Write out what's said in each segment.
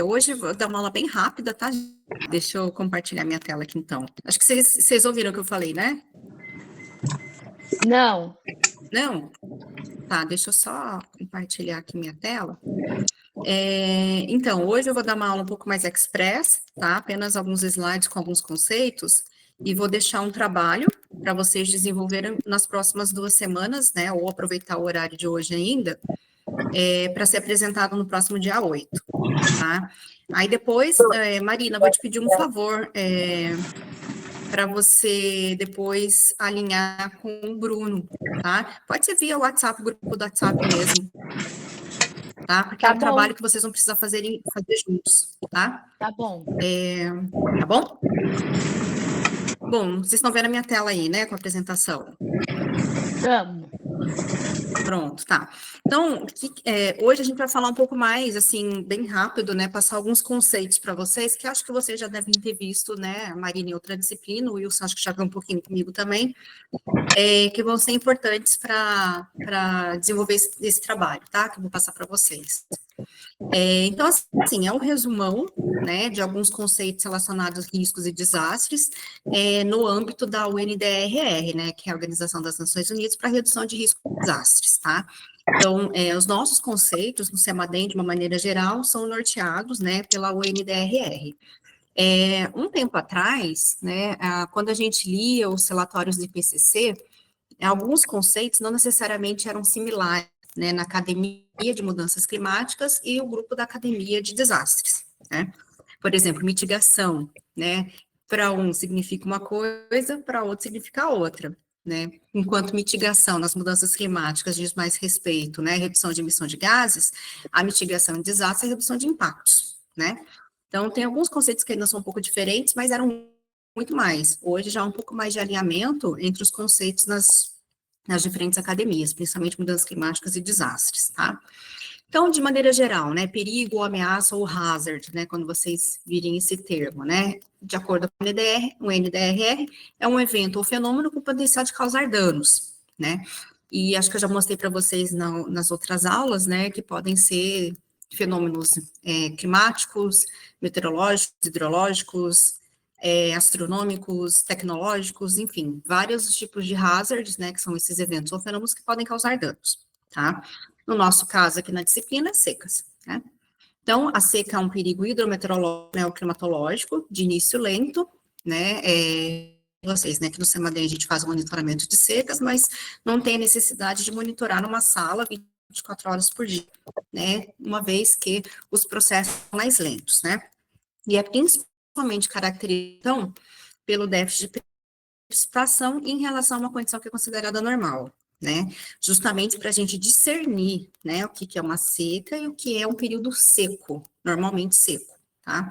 hoje eu vou dar uma aula bem rápida, tá? Deixa eu compartilhar minha tela aqui, então. Acho que vocês ouviram o que eu falei, né? Não. Não? Tá, deixa eu só compartilhar aqui minha tela. Então, hoje eu vou dar uma aula um pouco mais express, tá? Apenas alguns slides com alguns conceitos, e vou deixar um trabalho para vocês desenvolverem nas próximas 2 semanas, né? Ou aproveitar o horário de hoje ainda, para ser apresentado no próximo dia 8, tá? Aí depois, Marina, vou te pedir um favor, para você depois alinhar com o Bruno, tá? Pode ser via WhatsApp, grupo do WhatsApp mesmo, tá? Porque é um trabalho que vocês vão precisar fazer juntos, tá? Tá bom. Tá bom? Bom, vocês estão vendo a minha tela aí, né, com a apresentação? Vamos. Pronto, tá. Então, hoje a gente vai falar um pouco mais, assim, bem rápido, né, passar alguns conceitos para vocês, que acho que vocês já devem ter visto, né, a Marina em outra disciplina, o Wilson acho que já viu um pouquinho comigo também, que vão ser importantes para desenvolver esse trabalho, tá, que eu vou passar para vocês. Então, assim, é um resumão, né, de alguns conceitos relacionados a riscos e desastres, no âmbito da UNDRR, né, que é a Organização das Nações Unidas para a Redução de Riscos e Desastres, tá? Então, os nossos conceitos no CEMADEM, de uma maneira geral, são norteados, né, pela UNDRR. Um tempo atrás, né, quando a gente lia os relatórios do IPCC, alguns conceitos não necessariamente eram similares, né, na Academia de Mudanças Climáticas e o grupo da Academia de Desastres, né? Por exemplo, mitigação, né? Para um significa uma coisa, para outro significa outra, né? Enquanto mitigação nas mudanças climáticas diz mais respeito, né? Redução de emissão de gases, a mitigação de desastres é redução de impactos, né? Então, tem alguns conceitos que ainda são um pouco diferentes, mas eram muito mais. Hoje já há um pouco mais de alinhamento entre os conceitos nas diferentes academias, principalmente mudanças climáticas e desastres, tá? Então, de maneira geral, né, perigo, ameaça ou hazard, né, quando vocês virem esse termo, né, de acordo com o NDRR, é um evento ou fenômeno com potencial de causar danos, né, e acho que eu já mostrei para vocês nas outras aulas, né, que podem ser fenômenos climáticos, meteorológicos, hidrológicos, astronômicos, tecnológicos, enfim, vários tipos de hazards, né, que são esses eventos ou fenômenos que podem causar danos, tá? No nosso caso aqui na disciplina, secas, né? Então, a seca é um perigo hidrometeorológico, né, ou climatológico, de início lento, né, vocês, né, que no CEMADEM a gente faz o monitoramento de secas, mas não tem necessidade de monitorar numa sala 24 horas por dia, né, uma vez que os processos são mais lentos, né? E é principalmente caracterizado, então, pelo déficit de precipitação em relação a uma condição que é considerada normal, né? Justamente para a gente discernir, né, o que é uma seca e o que é um período seco, normalmente seco, tá?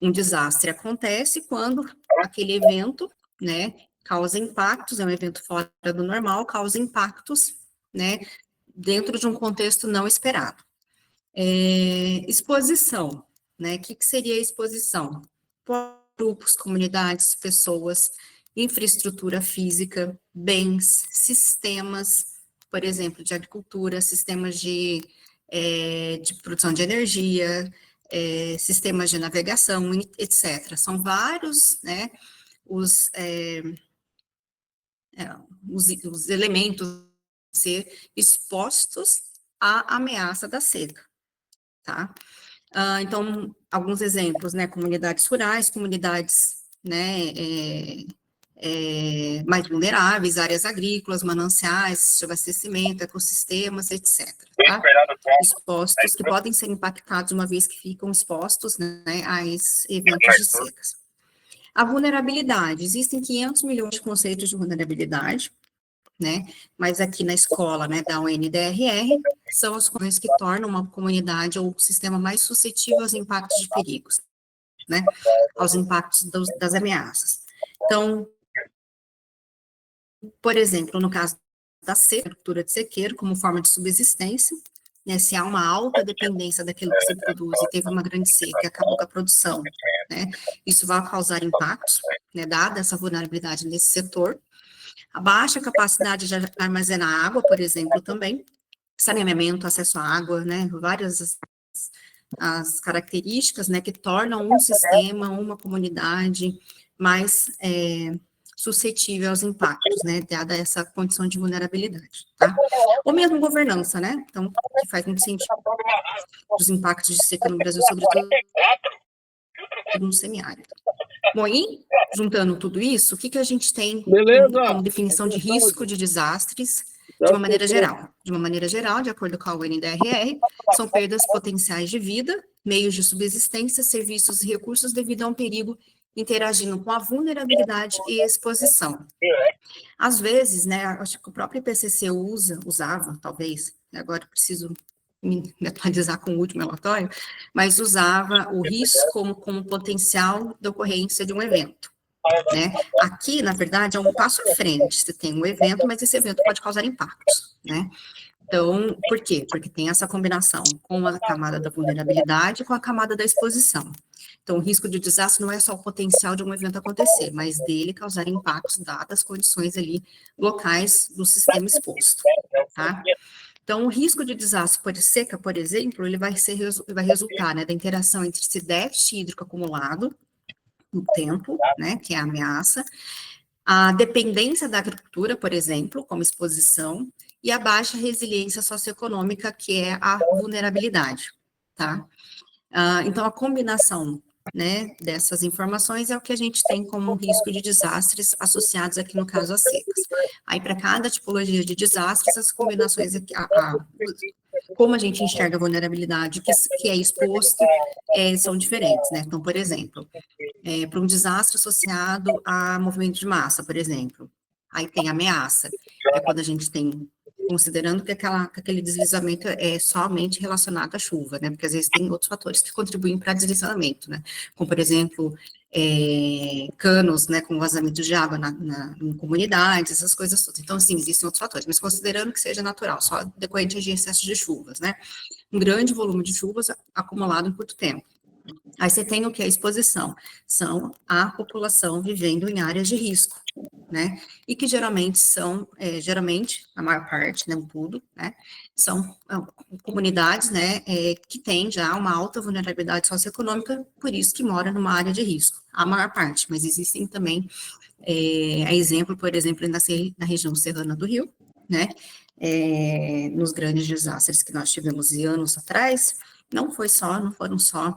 Um desastre acontece quando aquele evento, né, causa impactos, é um evento fora do normal, causa impactos, né, dentro de um contexto não esperado. Exposição, né? O que seria exposição? Grupos, comunidades, pessoas, infraestrutura física, bens, sistemas, por exemplo, de agricultura, sistemas de produção de energia, sistemas de navegação, etc. São vários, né, os elementos a ser expostos à ameaça da seca, tá? Então, alguns exemplos, né, comunidades rurais, comunidades, né, mais vulneráveis, áreas agrícolas, mananciais, de abastecimento, ecossistemas, etc., tá? Expostos, que podem ser impactados uma vez que ficam expostos, né, a esses eventos de secas. A vulnerabilidade, existem 500 milhões de conceitos de vulnerabilidade, né, mas aqui na escola, né, da UNDRR, são as condições que tornam uma comunidade ou um sistema mais suscetível aos impactos de perigos, né, aos impactos das ameaças. Então, por exemplo, no caso da seca, cultura de sequeiro, como forma de subsistência, né, se há uma alta dependência daquilo que se produz e teve uma grande seca e acabou com a produção, né, isso vai causar impactos, né, dada essa vulnerabilidade nesse setor. A baixa capacidade de armazenar água, por exemplo, também, saneamento, acesso à água, né, várias as características, né, que tornam um sistema, uma comunidade mais suscetível aos impactos, né, dada essa condição de vulnerabilidade, tá? Ou mesmo governança, né, então, que faz muito sentido dos impactos de seca no Brasil, sobretudo no semiárido. Bom, e juntando tudo isso, o que a gente tem como definição de risco de desastres de uma maneira geral? De uma maneira geral, de acordo com a UNDRR, são perdas potenciais de vida, meios de subsistência, serviços e recursos devido a um perigo interagindo com a vulnerabilidade e exposição. Às vezes, né, acho que o próprio IPCC usava, talvez, agora preciso me atualizar com o último relatório, mas usava o risco como potencial de ocorrência de um evento, né? Aqui, na verdade, é um passo à frente, você tem um evento, mas esse evento pode causar impactos, né? Então, por quê? Porque tem essa combinação com a camada da vulnerabilidade e com a camada da exposição. Então, o risco de desastre não é só o potencial de um evento acontecer, mas dele causar impactos dadas as condições ali locais do sistema exposto, tá? Então, o risco de desastre por seca, por exemplo, ele vai resultar, né, da interação entre esse déficit hídrico acumulado no tempo, né, que é a ameaça, a dependência da agricultura, por exemplo, como exposição, e a baixa resiliência socioeconômica, que é a vulnerabilidade, tá? Então, a combinação, né, dessas informações é o que a gente tem como risco de desastres associados aqui, no caso, às secas. Aí, para cada tipologia de desastres, as combinações aqui, como a gente enxerga a vulnerabilidade que é exposto, são diferentes, né? Então, por exemplo, para um desastre associado a movimento de massa, por exemplo, aí tem ameaça, é quando a gente tem, considerando que aquele deslizamento é somente relacionado à chuva, né, porque às vezes tem outros fatores que contribuem para deslizamento, né, como, por exemplo, canos, né, com vazamento de água em comunidades, essas coisas todas. Então, sim, existem outros fatores, mas considerando que seja natural, só decorrente de excesso de chuvas, né, um grande volume de chuvas acumulado em curto tempo. Aí você tem o que é exposição, são a população vivendo em áreas de risco, né, e que geralmente são, a maior parte, não tudo, né, são comunidades, né, que têm já uma alta vulnerabilidade socioeconômica, por isso que moram numa área de risco, a maior parte, mas existem também, exemplo, por exemplo, na região serrana do Rio, né, nos grandes desastres que nós tivemos anos atrás, não foram só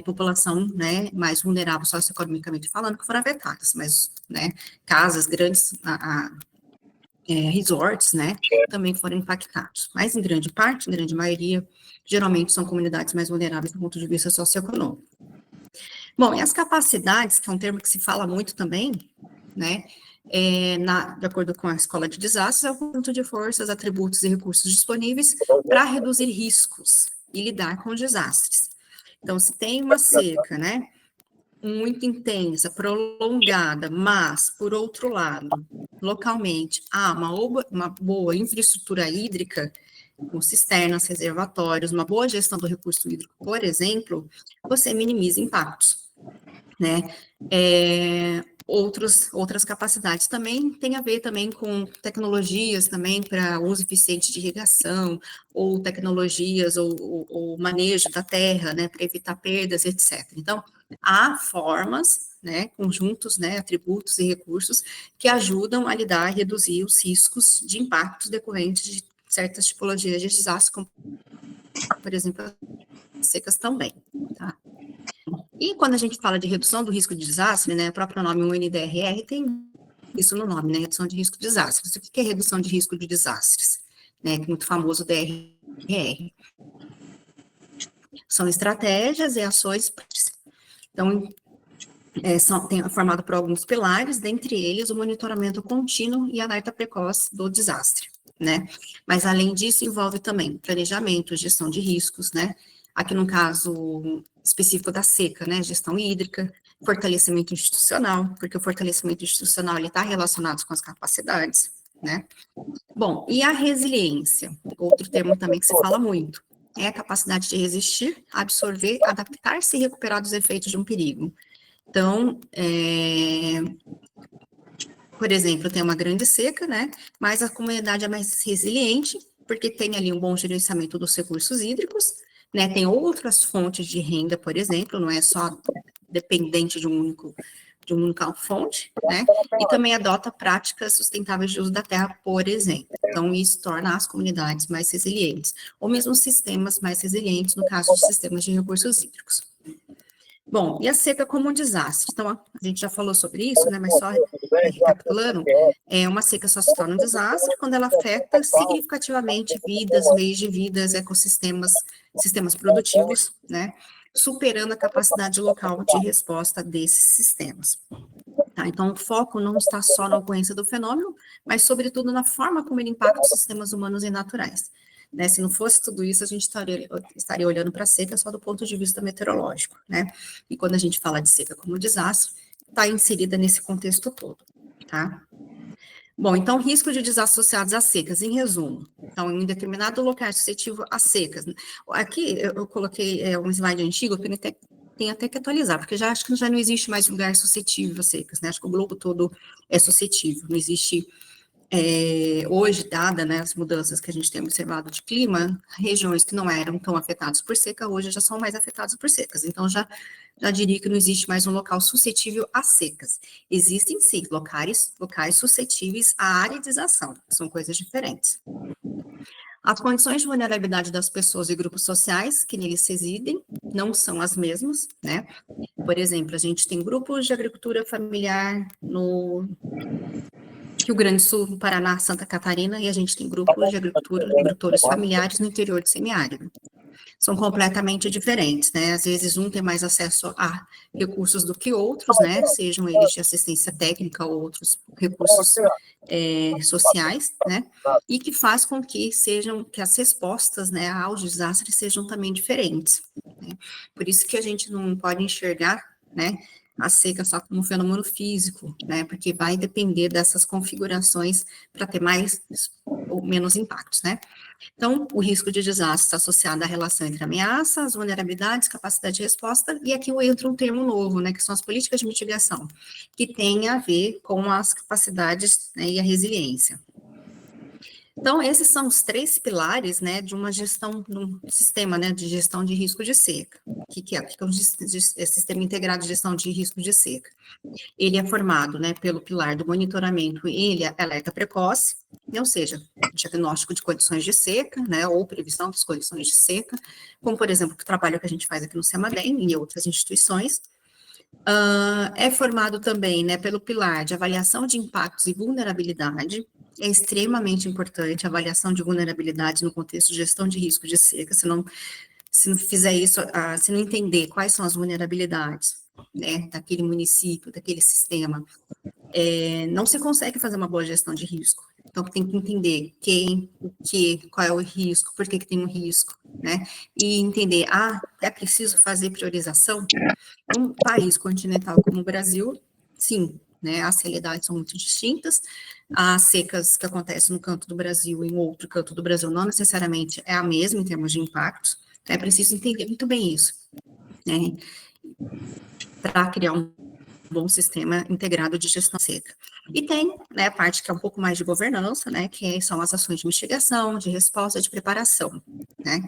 população, né, mais vulnerável socioeconomicamente falando, que foram afetadas, mas, né, casas grandes, resorts, né, também foram impactados, mas em grande parte, em grande maioria, geralmente são comunidades mais vulneráveis do ponto de vista socioeconômico. Bom, e as capacidades, que é um termo que se fala muito também, né, de acordo com a Escola de Desastres, é o conjunto de forças, atributos e recursos disponíveis para reduzir riscos e lidar com os desastres. Então, se tem uma seca, né, muito intensa, prolongada, mas, por outro lado, localmente, há uma boa infraestrutura hídrica, com cisternas, reservatórios, uma boa gestão do recurso hídrico, por exemplo, você minimiza impactos, né? Outras capacidades também tem a ver também com tecnologias também para uso eficiente de irrigação, ou tecnologias, ou manejo da terra, né, para evitar perdas, etc. Então, há formas, né, conjuntos, né, atributos e recursos que ajudam a lidar e reduzir os riscos de impactos decorrentes de certas tipologias de desastre, como, por exemplo, as secas também, tá? E quando a gente fala de redução do risco de desastre, né, o próprio nome UNDRR tem isso no nome, né, redução de risco de desastres. O que é redução de risco de desastres? Né, que é muito famoso o DRR. São estratégias e ações. Então, tem formado por alguns pilares, dentre eles o monitoramento contínuo e alerta precoce do desastre, né? Mas, além disso, envolve também planejamento, gestão de riscos, né? Aqui no caso específico da seca, né? Gestão hídrica, fortalecimento institucional, porque o fortalecimento institucional está relacionado com as capacidades, né? Bom, e a resiliência, outro termo também que se fala muito, é a capacidade de resistir, absorver, adaptar-se e recuperar dos efeitos de um perigo. Então, por exemplo, tem uma grande seca, né, mas a comunidade é mais resiliente, porque tem ali um bom gerenciamento dos recursos hídricos, né? Tem outras fontes de renda, por exemplo, não é só dependente de uma única fonte, né? E também adota práticas sustentáveis de uso da terra, por exemplo. Então, isso torna as comunidades mais resilientes, ou mesmo sistemas mais resilientes, no caso de sistemas de recursos hídricos. Bom, e a seca como um desastre? Então, a gente já falou sobre isso, né? Mas só recapitulando, uma seca só se torna um desastre quando ela afeta significativamente vidas, meios de vidas, ecossistemas, sistemas produtivos, né? Superando a capacidade local de resposta desses sistemas. Tá? Então, o foco não está só na ocorrência do fenômeno, mas, sobretudo, na forma como ele impacta os sistemas humanos e naturais. Né? Se não fosse tudo isso, a gente estaria olhando para a seca só do ponto de vista meteorológico. Né? E quando a gente fala de seca como desastre, está inserida nesse contexto todo. Tá? Bom, então, risco de desastres associados às secas, em resumo. Então, em determinado local suscetível às secas. Aqui, eu coloquei um slide antigo, que tem até que atualizar, porque acho que já não existe mais lugar suscetível a secas, né? Acho que o globo todo é suscetível, não existe... hoje, dada, né, as mudanças que a gente tem observado de clima, regiões que não eram tão afetadas por seca, hoje já são mais afetadas por secas. Então, já diria que não existe mais um local suscetível a secas. Existem, sim, locais suscetíveis à aridização, são coisas diferentes. As condições de vulnerabilidade das pessoas e grupos sociais que neles residem não são as mesmas, né? Por exemplo, a gente tem grupos de agricultura familiar no Rio Grande do Sul, no Paraná, Santa Catarina, e a gente tem grupos de agricultores familiares no interior do semiárido. São completamente diferentes, né? Às vezes um tem mais acesso a recursos do que outros, né? Sejam eles de assistência técnica ou outros recursos sociais, né? E que faz com que as respostas, né, aos desastres sejam também diferentes. Né? Por isso que a gente não pode enxergar, né, a seca só como um fenômeno físico, né? Porque vai depender dessas configurações para ter mais ou menos impactos, né? Então, o risco de desastre está associado à relação entre ameaças, vulnerabilidades, capacidade de resposta, e aqui entra um termo novo, né, que são as políticas de mitigação, que tem a ver com as capacidades, né, e a resiliência. Então, esses são os 3 pilares, né, de uma gestão, de um sistema, né, de gestão de risco de seca. O que é um sistema integrado de gestão de risco de seca? Ele é formado, né, pelo pilar do monitoramento e alerta precoce, ou seja, diagnóstico de condições de seca, né, ou previsão das condições de seca, como, por exemplo, o trabalho que a gente faz aqui no CEMADEM e em outras instituições. É formado também, né, pelo pilar de avaliação de impactos e vulnerabilidade. É extremamente importante a avaliação de vulnerabilidade no contexto de gestão de risco de seca, se não fizer isso, se não entender quais são as vulnerabilidades, né, daquele município, daquele sistema, não se consegue fazer uma boa gestão de risco. Então, tem que entender quem, o que, qual é o risco, por que tem um risco, né? E entender, é preciso fazer priorização? Um país continental como o Brasil, sim, né? As realidades são muito distintas. As secas que acontecem no canto do Brasil e em outro canto do Brasil não necessariamente é a mesma em termos de impactos. Então, é preciso entender muito bem isso, né? Para criar um bom sistema integrado de gestão seca. E tem, né, a parte que é um pouco mais de governança, né, que são as ações de mitigação, de resposta, de preparação, né.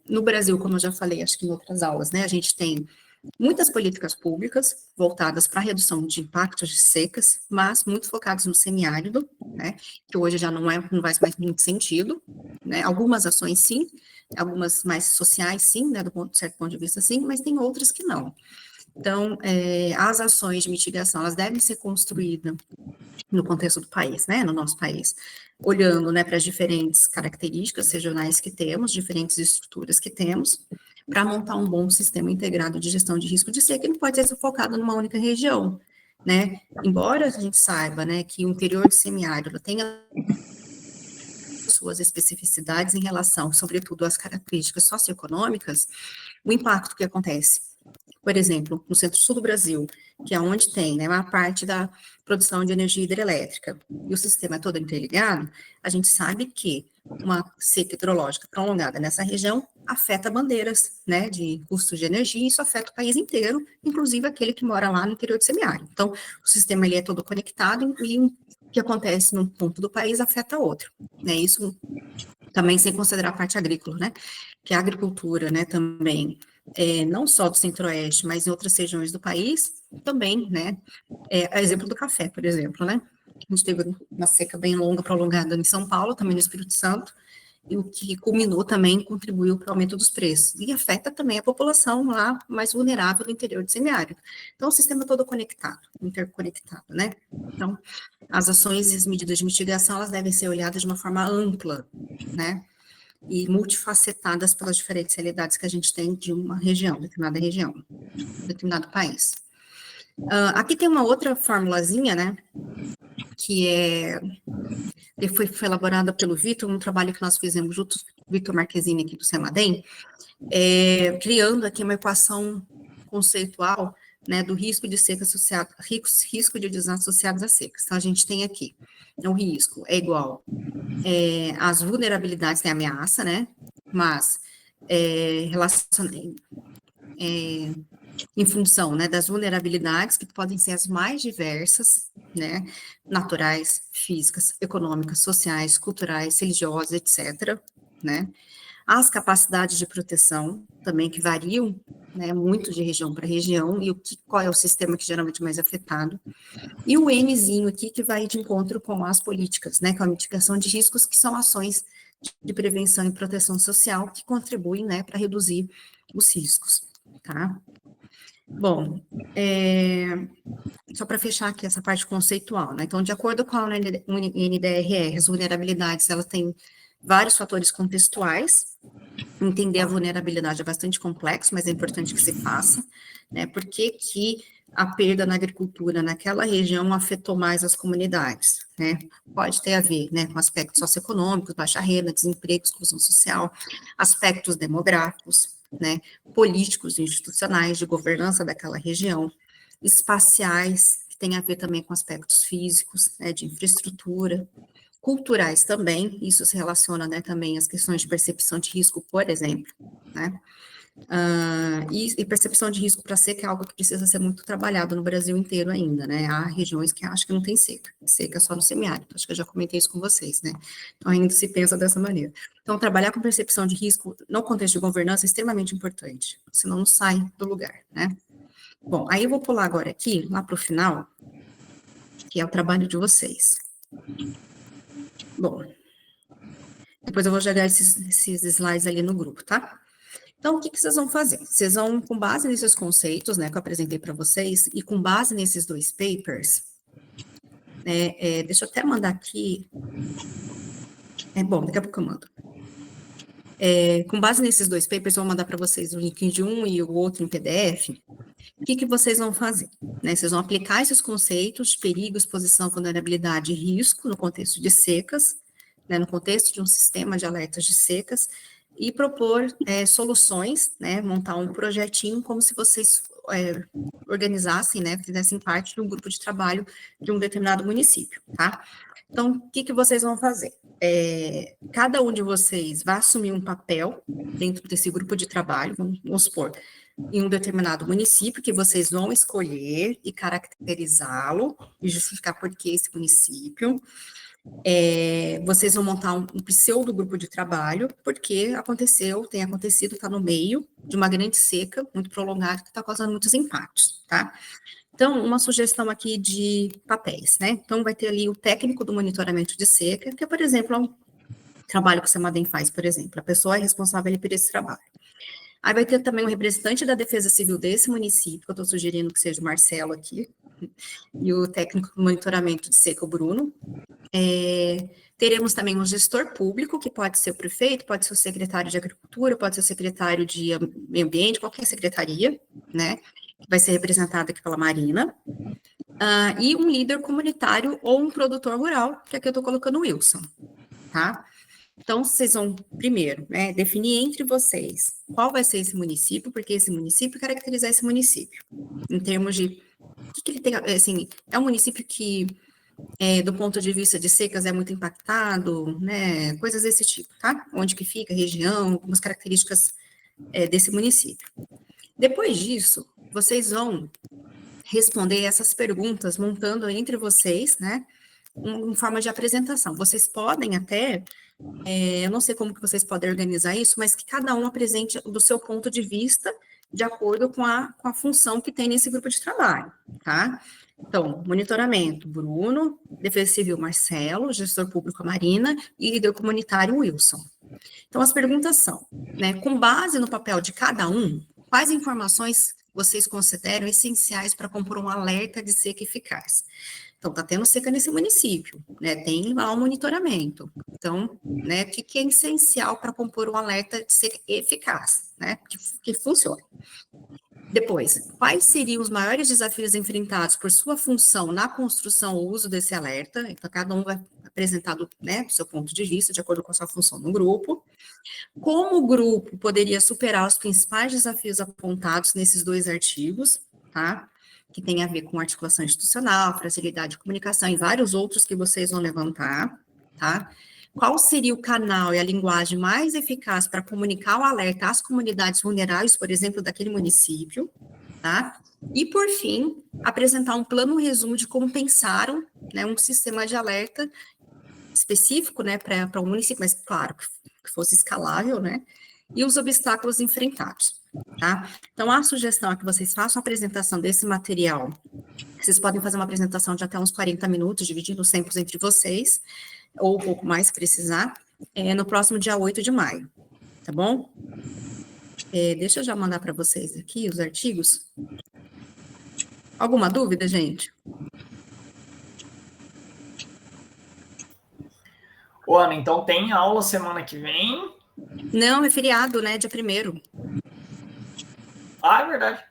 No Brasil, como eu já falei, acho que em outras aulas, né, a gente tem muitas políticas públicas voltadas para a redução de impactos de secas, mas muito focadas no semiárido, né, que hoje já não faz mais muito sentido, né, algumas ações sim, algumas mais sociais sim, né, certo ponto de vista sim, mas tem outras que não. Então, as ações de mitigação, elas devem ser construídas no contexto do país, né, no nosso país, olhando, né, para as diferentes características regionais que temos, diferentes estruturas que temos, para montar um bom sistema integrado de gestão de risco de seca, que não pode ser focado numa única região, né, embora a gente saiba, né, que o interior de semiárido tenha suas especificidades em relação, sobretudo, às características socioeconômicas, o impacto que acontece por exemplo, no centro-sul do Brasil, que é onde tem, né, uma parte da produção de energia hidrelétrica, e o sistema é todo interligado, a gente sabe que uma seca hidrológica prolongada nessa região afeta bandeiras, né, de custos de energia, e isso afeta o país inteiro, inclusive aquele que mora lá no interior do semiárido. Então, o sistema ele é todo conectado, e o que acontece num ponto do país afeta outro, né, isso também sem considerar a parte agrícola, né? Que a agricultura, né, também, não só do Centro-Oeste, mas em outras regiões do país, também, né? Exemplo do café, por exemplo, né? A gente teve uma seca bem longa, prolongada em São Paulo, também no Espírito Santo, e o que culminou também contribuiu para o aumento dos preços. E afeta também a população lá mais vulnerável do interior do semiárido. Então, o sistema todo conectado, interconectado, né? Então, as ações e as medidas de mitigação, elas devem ser olhadas de uma forma ampla, né? E multifacetadas pelas diferentes realidades que a gente tem de uma região, determinado país. Aqui tem uma outra formulazinha, né? Que foi elaborada pelo Vitor, um trabalho que nós fizemos juntos, Vitor Marquezine aqui do Semadem, criando aqui uma equação conceitual, né, do risco de seca associado, risco de desastres associados à seca. Então, a gente tem aqui, o risco é igual às vulnerabilidades, tem ameaça, né, mas em função, né, das vulnerabilidades que podem ser as mais diversas, né, naturais, físicas, econômicas, sociais, culturais, religiosas, etc., né, as capacidades de proteção também que variam, né, muito de região para região, e qual é o sistema que geralmente é mais afetado, e o Nzinho aqui que vai de encontro com as políticas, né, com a mitigação de riscos, que são ações de prevenção e proteção social que contribuem, né, para reduzir os riscos, tá? Bom, só para fechar aqui essa parte conceitual, né? Então, de acordo com a NDRR, as vulnerabilidades, elas têm vários fatores contextuais. Entender a vulnerabilidade é bastante complexo, mas é importante que se faça, né? Por que a perda na agricultura naquela região afetou mais as comunidades, né? Pode ter a ver, né, com aspectos socioeconômicos, baixa renda, desemprego, exclusão social, aspectos demográficos, né, políticos, institucionais, de governança daquela região, espaciais, que tem a ver também com aspectos físicos, né, de infraestrutura, culturais também, isso se relaciona, né, também às questões de percepção de risco, por exemplo, né, e percepção de risco para seca é algo que precisa ser muito trabalhado no Brasil inteiro ainda, né, há regiões que acham que não tem seca só no semiárido, acho que eu já comentei isso com vocês, né, então ainda se pensa dessa maneira. Então, trabalhar com percepção de risco no contexto de governança é extremamente importante, senão não sai do lugar, né. Bom, aí eu vou pular agora aqui, lá para o final, que é o trabalho de vocês. Bom, depois eu vou jogar esses slides ali no grupo, tá? Então, o que vocês vão fazer? Vocês vão, com base nesses conceitos, né, que eu apresentei para vocês, e com base nesses 2 papers, deixa eu até mandar aqui, bom, daqui a pouco eu mando. Com base nesses 2 papers, eu vou mandar para vocês o link de um e o outro em PDF. O que vocês vão fazer? Né, vocês vão aplicar esses conceitos de perigo, exposição, vulnerabilidade e risco no contexto de secas, né, no contexto de um sistema de alertas de secas, e propor soluções, né, montar um projetinho como se vocês organizassem, né, fizessem parte de um grupo de trabalho de um determinado município, tá? Então, o que vocês vão fazer? Cada um de vocês vai assumir um papel dentro desse grupo de trabalho, vamos supor, em um determinado município que vocês vão escolher e caracterizá-lo e justificar por que esse município. Vocês vão montar um pseudo grupo de trabalho, porque tem acontecido, está no meio de uma grande seca, muito prolongada, que está causando muitos impactos, tá? Então, uma sugestão aqui de papéis, né? Então, vai ter ali o técnico do monitoramento de seca, que é, por exemplo, um trabalho que o Semadem faz, por exemplo, a pessoa é responsável por esse trabalho. Aí vai ter também um representante da Defesa Civil desse município, que eu estou sugerindo que seja o Marcelo aqui, e o técnico do monitoramento de seca, o Bruno. Teremos também um gestor público, que pode ser o prefeito, pode ser o secretário de Agricultura, pode ser o secretário de Meio Ambiente, qualquer secretaria, né, que vai ser representada aqui pela Marina, e um líder comunitário ou um produtor rural, que aqui eu estou colocando o Wilson, tá? Então, vocês vão, primeiro, né, definir entre vocês qual vai ser esse município, porque esse município caracterizar esse município, em termos de, o que ele tem, assim, é um município que, do ponto de vista de secas, é muito impactado, né, coisas desse tipo, tá? Onde que fica a região, algumas características desse município. Depois disso, vocês vão responder essas perguntas, montando entre vocês, né, em forma de apresentação. Vocês podem até Eu não sei como que vocês podem organizar isso, mas que cada um apresente do seu ponto de vista, de acordo com a função que tem nesse grupo de trabalho, tá? Então, monitoramento, Bruno, Defesa Civil, Marcelo, gestor público, Marina, e líder comunitário, Wilson. Então, as perguntas são, né, com base no papel de cada um, quais informações vocês consideram essenciais para compor um alerta de seca eficaz? Então, está tendo seca nesse município, né? Tem lá um monitoramento. Então, né, o que é essencial para compor um alerta de seca eficaz, né? Que funcione. Depois, quais seriam os maiores desafios enfrentados por sua função na construção ou uso desse alerta? Então, cada um vai apresentar né, do seu ponto de vista, de acordo com a sua função no grupo. Como o grupo poderia superar os principais desafios apontados nesses 2 artigos, tá? Que tem a ver com articulação institucional, facilidade de comunicação e vários outros que vocês vão levantar, tá? Qual seria o canal e a linguagem mais eficaz para comunicar o alerta às comunidades vulneráveis, por exemplo, daquele município, tá? E, por fim, apresentar um plano resumo de como pensaram, né, um sistema de alerta específico, né, para o município, mas, claro, que fosse escalável, né, e os obstáculos enfrentados, tá? Então, a sugestão é que vocês façam a apresentação desse material. Vocês podem fazer uma apresentação de até uns 40 minutos, dividindo os tempos entre vocês, ou um pouco mais, se precisar, no próximo dia 8 de maio, tá bom? Deixa eu já mandar para vocês aqui os artigos. Alguma dúvida, gente? Ô, Ana, então tem aula semana que vem? Não, é feriado, né, dia 1º. Ah, é verdade.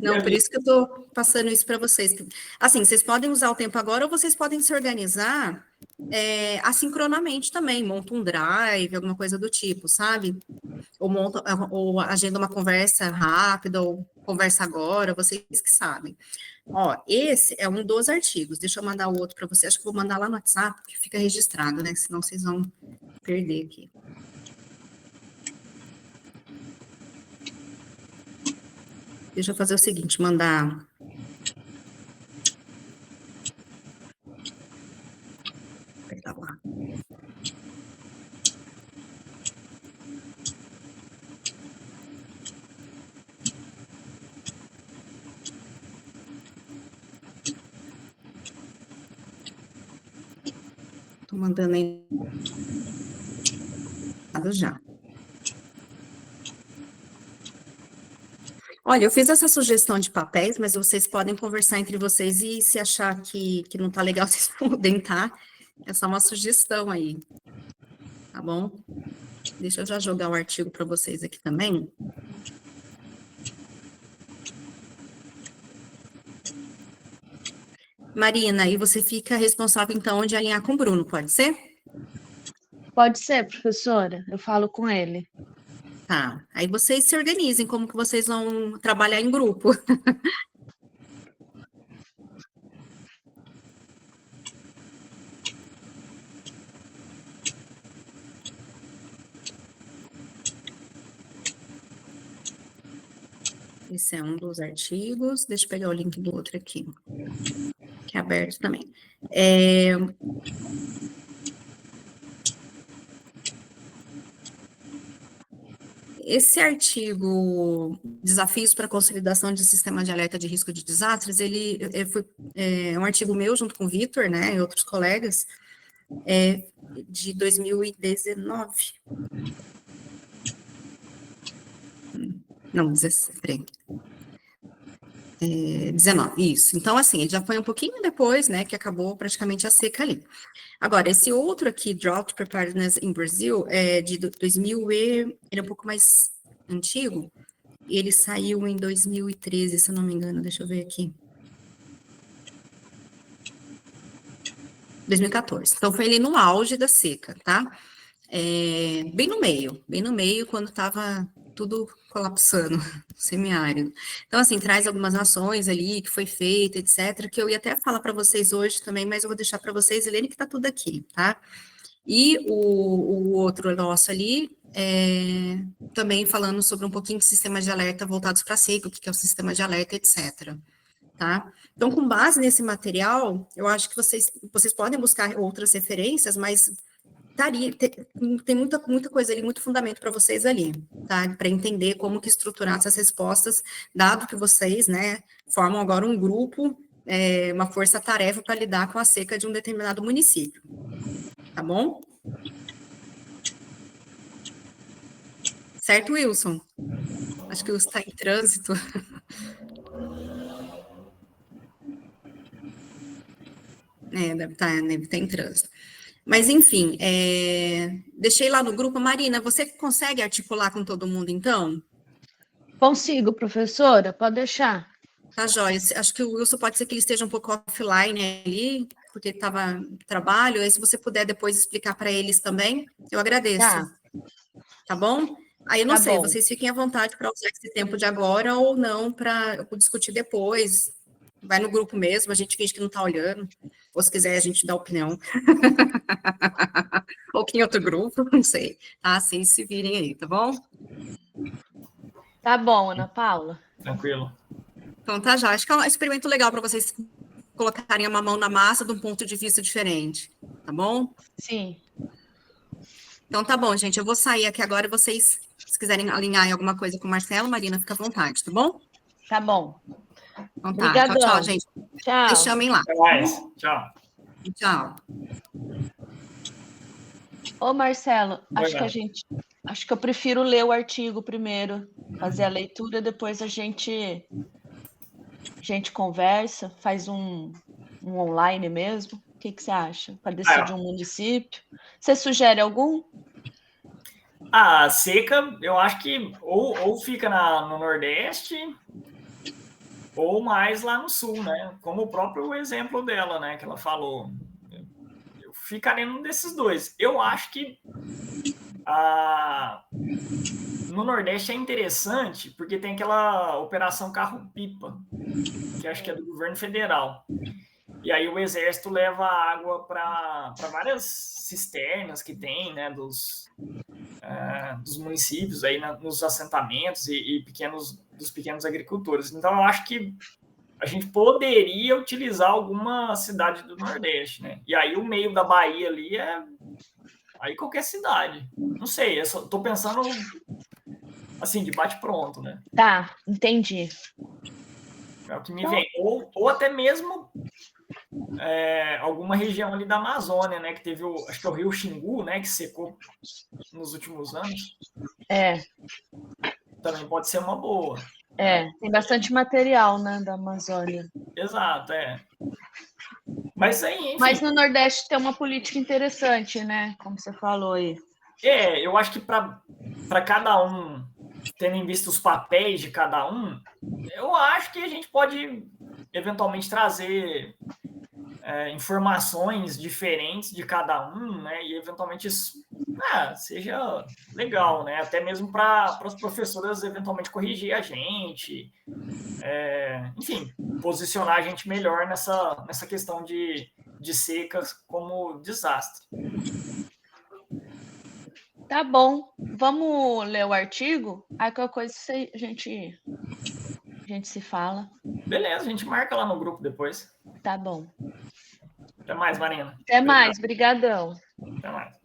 Não, por isso que eu estou passando isso para vocês. Assim, vocês podem usar o tempo agora ou vocês podem se organizar assincronamente também, monta um drive, alguma coisa do tipo, sabe? Ou agenda uma conversa rápida, ou conversa agora, vocês que sabem. Ó, esse é um dos artigos, deixa eu mandar o outro para vocês, acho que vou mandar lá no WhatsApp, que fica registrado, né? Senão vocês vão perder aqui. Deixa eu fazer o seguinte, mandar... Apertar lá. Tô mandando aí já. Olha, eu fiz essa sugestão de papéis, mas vocês podem conversar entre vocês e se achar que não tá legal, vocês podem, tá? É só uma sugestão aí, tá bom? Deixa eu já jogar o artigo para vocês aqui também. Marina, e você fica responsável, então, de alinhar com o Bruno, pode ser? Pode ser, professora. Eu falo com ele. Tá. Aí vocês se organizem, como que vocês vão trabalhar em grupo. Esse é um dos artigos. Deixa eu pegar o link do outro aqui, que é aberto também. Esse artigo, Desafios para a Consolidação de Sistema de Alerta de Risco de Desastres, ele foi um artigo meu, junto com o Vitor, né, e outros colegas, de 2019. Não, 19, isso. Então, assim, ele já foi um pouquinho depois, né, que acabou praticamente a seca ali. Agora, esse outro aqui, Drought Preparedness in Brazil, é de 2000 ele é um pouco mais antigo, ele saiu em 2013, se eu não me engano, deixa eu ver aqui. 2014. Então, foi ali no auge da seca, tá? Bem no meio, quando estava tudo colapsando, semiárido. Então, assim, traz algumas ações ali que foi feita, etc., que eu ia até falar para vocês hoje também, mas eu vou deixar para vocês, Helene, que está tudo aqui, tá? E o outro nosso ali, também falando sobre um pouquinho de sistemas de alerta voltados para seca, o que é o sistema de alerta, etc., tá? Então, com base nesse material, eu acho que vocês podem buscar outras referências, mas tem muita coisa ali, muito fundamento para vocês ali, tá? Para entender como que estruturar essas respostas, dado que vocês, né, formam agora um grupo, uma força-tarefa para lidar com a seca de um determinado município, tá bom? Certo, Wilson? Acho que o Wilson está em trânsito. Deve estar em trânsito. Mas, enfim, deixei lá no grupo. Marina, você consegue articular com todo mundo, então? Consigo, professora, pode deixar. Tá, joia. Acho que o Wilson pode ser que ele esteja um pouco offline ali, porque ele estava no trabalho. Aí, se você puder depois explicar para eles também, eu agradeço. Tá bom? Aí, eu não sei, vocês fiquem à vontade para usar esse tempo de agora ou não para discutir depois. Vai no grupo mesmo, a gente finge que não está olhando. Ou se quiser, a gente dá opinião. Ou que em outro grupo, não sei. Tá? Assim, se virem aí, tá bom? Tá bom, Ana Paula. Tranquilo. Então, tá já. Acho que é um experimento legal para vocês colocarem uma mão na massa de um ponto de vista diferente. Tá bom? Sim. Então, tá bom, gente. Eu vou sair aqui agora e vocês, se quiserem alinhar em alguma coisa com o Marcelo, Marina, fica à vontade, tá bom? Tá bom. Então, tá. Obrigadão. Tchau, tchau, gente. Tchau. Vocês chamem lá. Até mais. Tchau. Tchau. Ô, Marcelo, acho que eu prefiro ler o artigo primeiro, fazer a leitura, depois a gente conversa, faz um online mesmo. O que você acha? Para decidir um município. Você sugere algum? A seca, eu acho que ou fica no Nordeste, ou mais lá no Sul, né? Como o próprio exemplo dela, né? Que ela falou. Eu ficaria num desses dois. Eu acho que no Nordeste é interessante, porque tem aquela operação carro-pipa, que acho que é do governo federal. E aí o Exército leva água para várias cisternas que tem, né, dos municípios, aí nos assentamentos e dos pequenos agricultores. Então, eu acho que a gente poderia utilizar alguma cidade do Nordeste, né? E aí o meio da Bahia ali aí qualquer cidade. Não sei, eu só tô pensando assim, de bate-pronto, né? Tá, entendi. É o que me vem. Ou até mesmo alguma região ali da Amazônia, né? Que teve acho que é o Rio Xingu, né? Que secou nos últimos anos. Também pode ser uma boa. Tem bastante material, né, da Amazônia. Exato, Mas aí, enfim. Mas no Nordeste tem uma política interessante, né? Como você falou aí. Eu acho que para cada um, tendo em vista os papéis de cada um, eu acho que a gente pode eventualmente trazer informações diferentes de cada um, né? E eventualmente isso seja legal, né? Até mesmo para as professoras eventualmente corrigir a gente, enfim, posicionar a gente melhor nessa questão de secas como desastre. Tá bom, vamos ler o artigo? Aí qualquer coisa a gente se fala. Beleza, a gente marca lá no grupo depois. Tá bom. Até mais, Marina. Até mais, brigadão. Até mais.